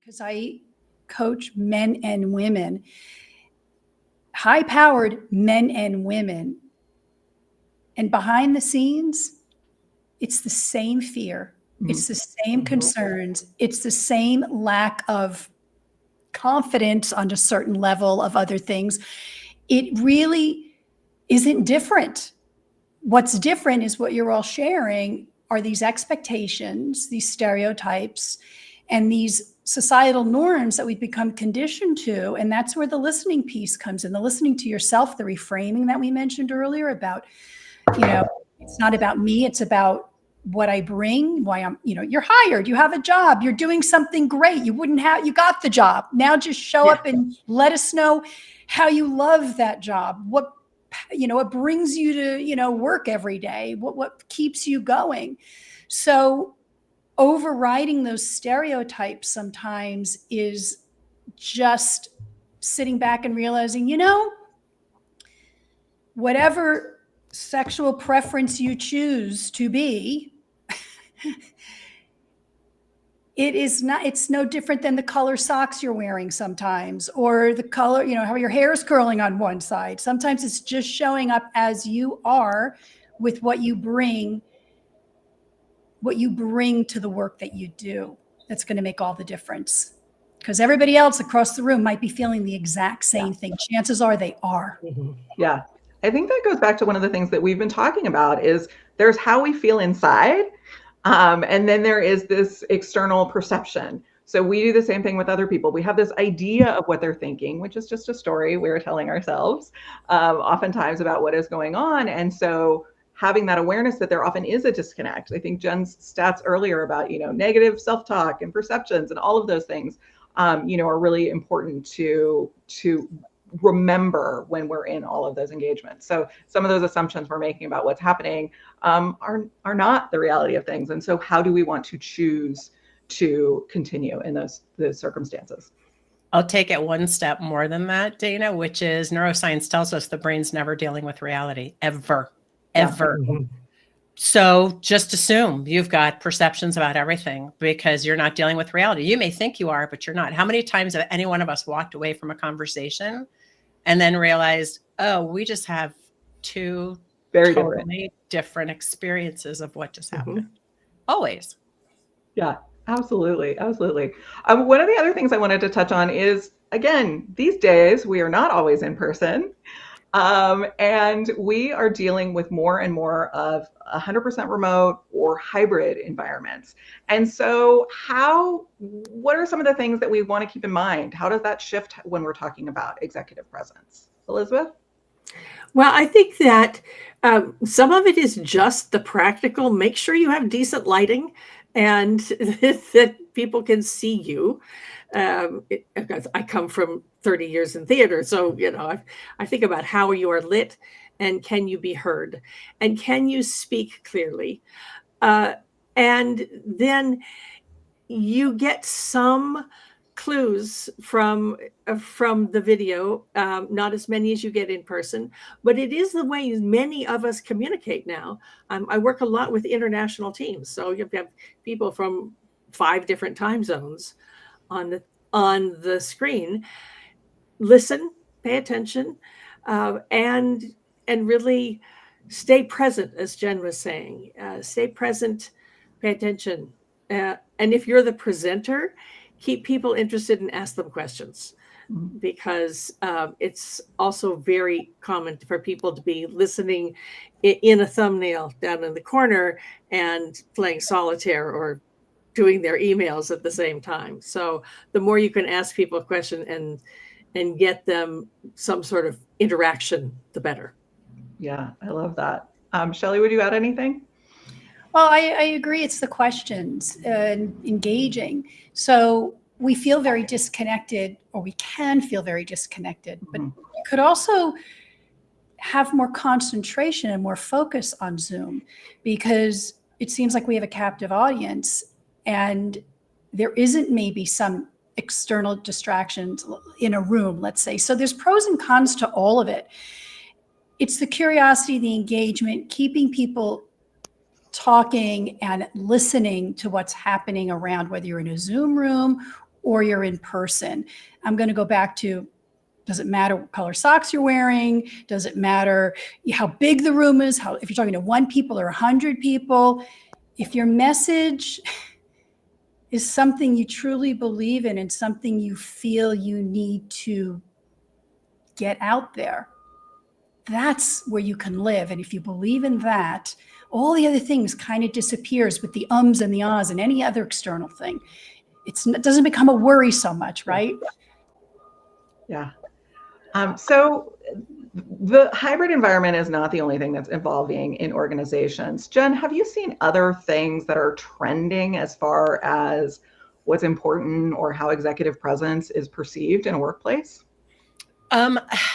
because I coach men and women, high-powered men and women. And behind the scenes, it's the same fear. It's the same concerns. It's the same lack of confidence on a certain level of other things. It really isn't different. What's different is what you're all sharing are these expectations, these stereotypes, and these societal norms that we've become conditioned to. And that's where the listening piece comes in, the listening to yourself, the reframing that we mentioned earlier about, it's not about me, it's about what I bring, why I'm, you're hired, you have a job, you're doing something great. You got the job. Now just show up and let us know how you love that job. What brings you to, work every day, what keeps you going. So overriding those stereotypes sometimes is just sitting back and realizing, whatever sexual preference you choose to be, it's no different than the color socks you're wearing sometimes, or the color, how your hair is curling on one side. Sometimes it's just showing up as you are with what you bring to the work that you do. That's going to make all the difference, because everybody else across the room might be feeling the exact same thing. Chances are they are. Yeah. I think that goes back to one of the things that we've been talking about is there's how we feel inside. And then there is this external perception. So we do the same thing with other people. We have this idea of what they're thinking, which is just a story we're telling ourselves, oftentimes about what is going on. And so having that awareness that there often is a disconnect. I think Jen's stats earlier about, negative self-talk and perceptions and all of those things, are really important to remember when we're in all of those engagements. So some of those assumptions we're making about what's happening are not the reality of things. And so how do we want to choose to continue in those circumstances? I'll take it one step more than that, Dana, which is neuroscience tells us the brain's never dealing with reality, ever. So just assume you've got perceptions about everything because you're not dealing with reality. You may think you are, but you're not. How many times have any one of us walked away from a conversation and then realized, oh, we just have two very totally different experiences of what just happened? Always. Yeah, absolutely. Absolutely. One of the other things I wanted to touch on is, again, these days we are not always in person. And we are dealing with more and more of 100% remote or hybrid environments. And so what are some of the things that we want to keep in mind? How does that shift when we're talking about executive presence? Elizabeth? Well, I think that some of it is just the practical, make sure you have decent lighting and that people can see you. I come from 30 years in theater. So, I think about how you are lit and can you be heard and can you speak clearly? And then you get some clues from the video, not as many as you get in person, but it is the way many of us communicate now. I work a lot with international teams. So you have people from 5 different time zones on the screen. Listen, pay attention, and really stay present, as Jen was saying. Stay present, pay attention. And if you're the presenter, keep people interested and ask them questions, because it's also very common for people to be listening in a thumbnail down in the corner and playing solitaire or doing their emails at the same time. So the more you can ask people a question and get them some sort of interaction, the better. Yeah, I love that. Shelley, would you add anything? Well, I agree. It's the questions and engaging. So we feel very disconnected, or we can feel very disconnected, but you could also have more concentration and more focus on Zoom, because it seems like we have a captive audience and there isn't maybe some external distractions in a room, let's say. So there's pros and cons to all of it. It's the curiosity, the engagement, keeping people talking and listening to what's happening around, whether you're in a Zoom room or you're in person. I'm going to go back to, does it matter what color socks you're wearing? Does it matter how big the room is? If you're talking to 1 people or 100 people, if your message is something you truly believe in and something you feel you need to get out there, that's where you can live. And if you believe in that, all the other things kind of disappears with the ums and the ahs and any other external thing. It doesn't become a worry so much, right? Yeah. So the hybrid environment is not the only thing that's evolving in organizations. Jen, have you seen other things that are trending as far as what's important or how executive presence is perceived in a workplace?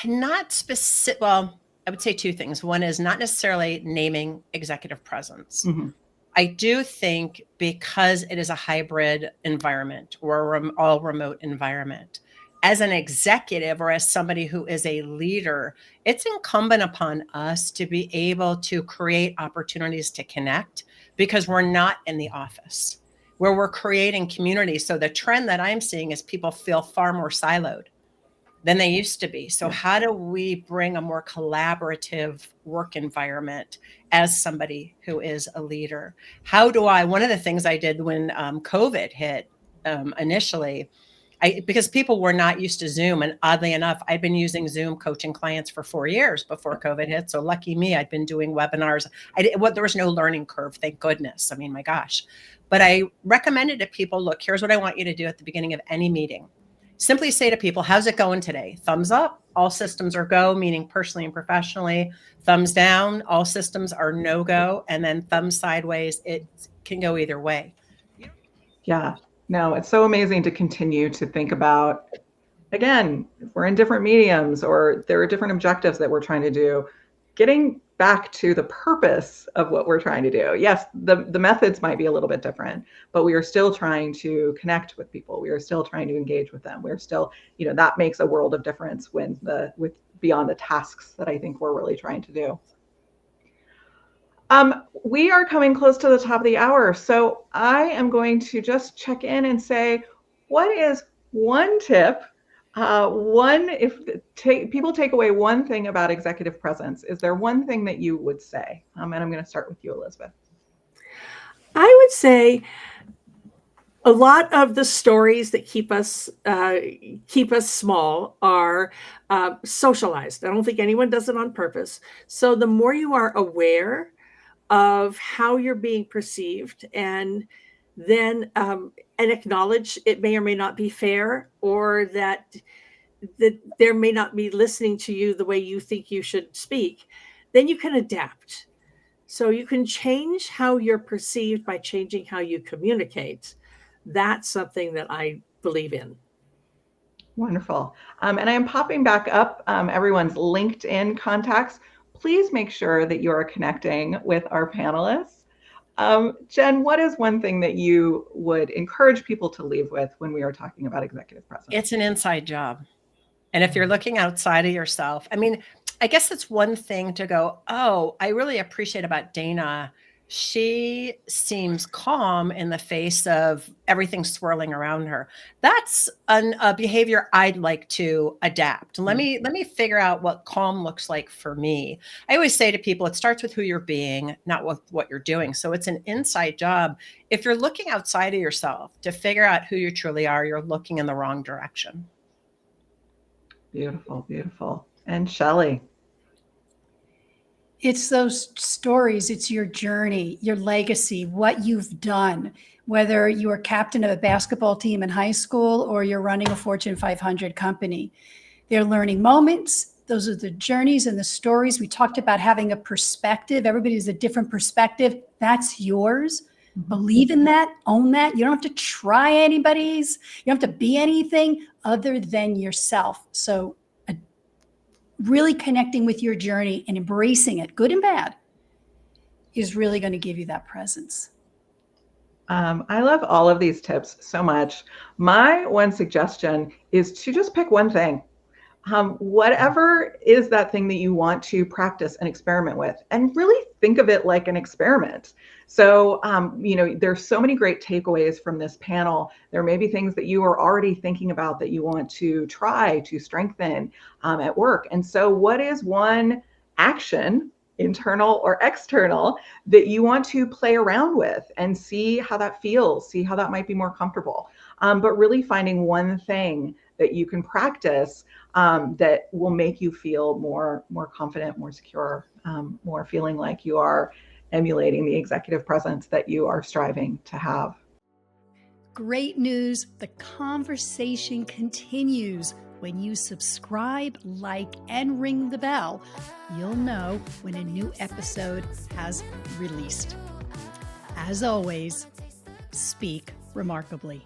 Not specific. Well, I would say 2 things. One is not necessarily naming executive presence. Mm-hmm. I do think because it is a hybrid environment or all remote environment, as an executive or as somebody who is a leader, it's incumbent upon us to be able to create opportunities to connect because we're not in the office where we're creating community. So the trend that I'm seeing is people feel far more siloed than they used to be. So how do we bring a more collaborative work environment as somebody who is a leader? One of the things I did when COVID hit initially, because people were not used to Zoom. And oddly enough, I'd been using Zoom coaching clients for 4 years before COVID hit. So lucky me, I'd been doing webinars. There was no learning curve, thank goodness. I mean, my gosh. But I recommended to people, look, here's what I want you to do at the beginning of any meeting. Simply say to people, how's it going today? Thumbs up, all systems are go, meaning personally and professionally. Thumbs down, all systems are no go. And then thumbs sideways, it can go either way. Yeah, no, it's so amazing to continue to think about, again, if we're in different mediums or there are different objectives that we're trying to do, getting back to the purpose of what we're trying to do. Yes, the methods might be a little bit different, but we are still trying to connect with people. We are still trying to engage with them. We're still, that makes a world of difference with beyond the tasks that I think we're really trying to do. We are coming close to the top of the hour. So I am going to just check in and say, what is one tip? People take away one thing about executive presence, is there one thing that you would say? And I'm going to start with you, Elizabeth. I would say a lot of the stories that keep us small are socialized. I don't think anyone does it on purpose. So the more you are aware of how you're being perceived, and then and acknowledge it may or may not be fair, or that there may not be listening to you the way you think you should speak, then you can adapt. So you can change how you're perceived by changing how you communicate. That's something that I believe in. Wonderful. And I am popping back up everyone's LinkedIn contacts. Please make sure that you are connecting with our panelists. Jen, what is one thing that you would encourage people to leave with when we are talking about executive presence? It's an inside job. And if you're looking outside of yourself, I mean, I guess it's one thing to go, oh, I really appreciate about Dana. She seems calm in the face of everything swirling around her. That's a behavior I'd like to adapt. Let me figure out what calm looks like for me. I always say to people, it starts with who you're being, not with what you're doing. So it's an inside job. If you're looking outside of yourself to figure out who you truly are, you're looking in the wrong direction. Beautiful, beautiful. And Shelley? It's those stories, it's your journey, your legacy, what you've done, whether you were captain of a basketball team in high school or you're running a Fortune 500 company. They're learning moments. Those are the journeys and the stories. We talked about having a perspective. Everybody has a different perspective. That's yours. Believe in that, own that. You don't have to try anybody's. You don't have to be anything other than yourself. So really connecting with your journey and embracing it, good and bad, is really going to give you that presence. I love all of these tips so much. My one suggestion is to just pick one thing. Whatever is that thing that you want to practice and experiment with, and really think of it like an experiment. So, there's so many great takeaways from this panel. There may be things that you are already thinking about that you want to try to strengthen at work. And so what is one action, internal or external, that you want to play around with and see how that feels, see how that might be more comfortable. But really finding one thing that you can practice that will make you feel more confident, more secure, more feeling like you are emulating the executive presence that you are striving to have. Great news, the conversation continues. When you subscribe, like, and ring the bell, you'll know when a new episode has released. As always, speak remarkably.